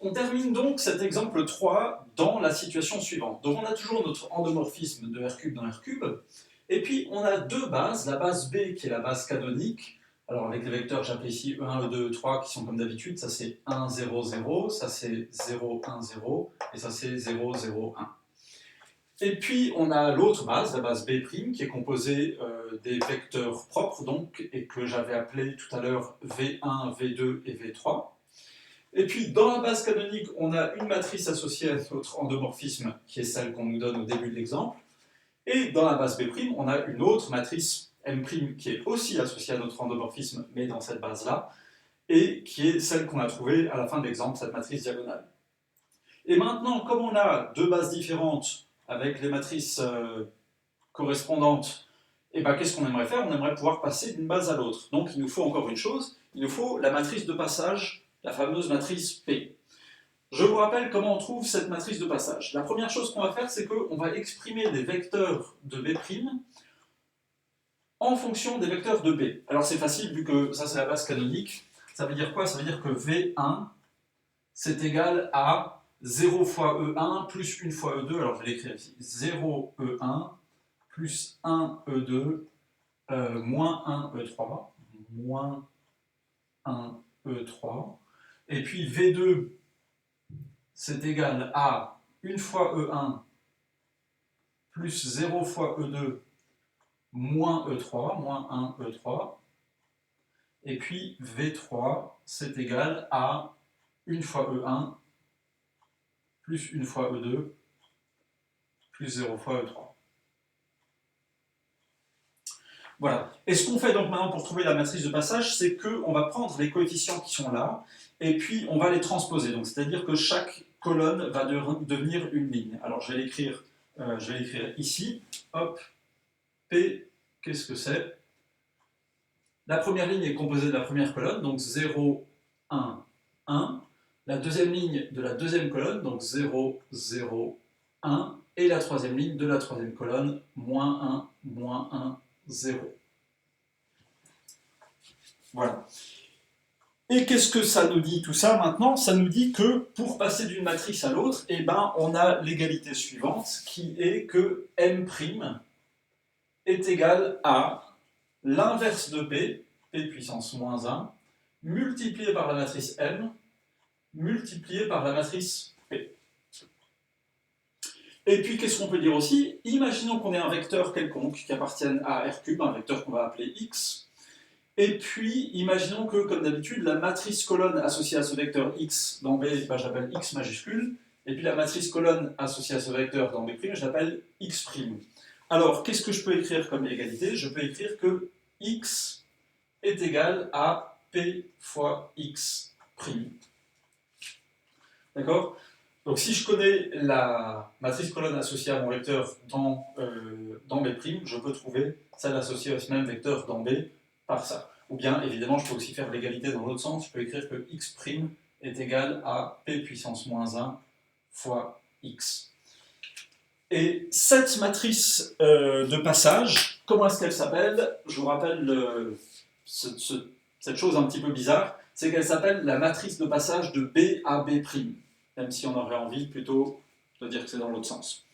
On termine donc cet exemple 3 dans la situation suivante. Donc on a toujours notre endomorphisme de R³ dans R³, et puis on a deux bases, la base B qui est la base canonique, alors avec les vecteurs j'appelle ici E1, E2, E3 qui sont comme d'habitude, ça c'est 1, 0, 0, ça c'est 0, 1, 0, et ça c'est 0, 0, 1. Et puis on a l'autre base, la base B', qui est composée des vecteurs propres, donc, et que j'avais appelé tout à l'heure V1, V2 et V3. Et puis, dans la base canonique, on a une matrice associée à notre endomorphisme, qui est celle qu'on nous donne au début de l'exemple. Et dans la base B', on a une autre matrice M', qui est aussi associée à notre endomorphisme, mais dans cette base-là, et qui est celle qu'on a trouvée à la fin de l'exemple, cette matrice diagonale. Et maintenant, comme on a deux bases différentes, avec les matrices correspondantes, et ben, qu'est-ce qu'on aimerait faire? On aimerait pouvoir passer d'une base à l'autre. Donc, il nous faut encore une chose, il nous faut la matrice de passage, la fameuse matrice P. Je vous rappelle comment on trouve cette matrice de passage. La première chose qu'on va faire, c'est qu'on va exprimer des vecteurs de B' en fonction des vecteurs de B. Alors c'est facile, vu que ça c'est la base canonique. Ça veut dire quoi? Ça veut dire que V1, c'est égal à 0 fois E1 plus 1 fois E2. Alors je vais l'écrire ici. 0 E1 plus 1 E2 moins 1 E3. Moins 1 E3. Et puis V2, c'est égal à 1 fois E1 plus 0 fois E2 moins E3, moins 1 E3. Et puis V3, c'est égal à 1 fois E1 plus 1 fois E2 plus 0 fois E3. Voilà. Et ce qu'on fait donc maintenant pour trouver la matrice de passage, c'est qu'on va prendre les coefficients qui sont là, et puis on va les transposer. Donc c'est-à-dire que chaque colonne va devenir une ligne. Alors je vais l'écrire ici. Hop, P, qu'est-ce que c'est? La première ligne est composée de la première colonne, donc 0, 1, 1. La deuxième ligne de la deuxième colonne, donc 0, 0, 1. Et la troisième ligne de la troisième colonne, moins 1, 0. Voilà. Et qu'est-ce que ça nous dit tout ça maintenant? Ça nous dit que pour passer d'une matrice à l'autre, eh ben, on a l'égalité suivante, qui est que M' est égal à l'inverse de P, P puissance moins 1, multiplié par la matrice M, multiplié par la matrice P. Et puis, qu'est-ce qu'on peut dire aussi? Imaginons qu'on ait un vecteur quelconque qui appartienne à R³, un vecteur qu'on va appeler X. Et puis, imaginons que, comme d'habitude, la matrice colonne associée à ce vecteur X dans B, ben, j'appelle X majuscule. Et puis la matrice colonne associée à ce vecteur dans B', je l'appelle X'. Alors, qu'est-ce que je peux écrire comme égalité? Je peux écrire que X est égal à P fois X'. D'accord? Donc si je connais la matrice colonne associée à mon vecteur dans B', je peux trouver celle associée à ce même vecteur dans B par ça. Ou bien, évidemment, je peux aussi faire l'égalité dans l'autre sens. Je peux écrire que X' est égal à P puissance moins 1 fois X. Et cette matrice de passage, comment est-ce qu'elle s'appelle? Je vous rappelle cette chose un petit peu bizarre, c'est qu'elle s'appelle la matrice de passage de B à B', même si on aurait envie plutôt de dire que c'est dans l'autre sens.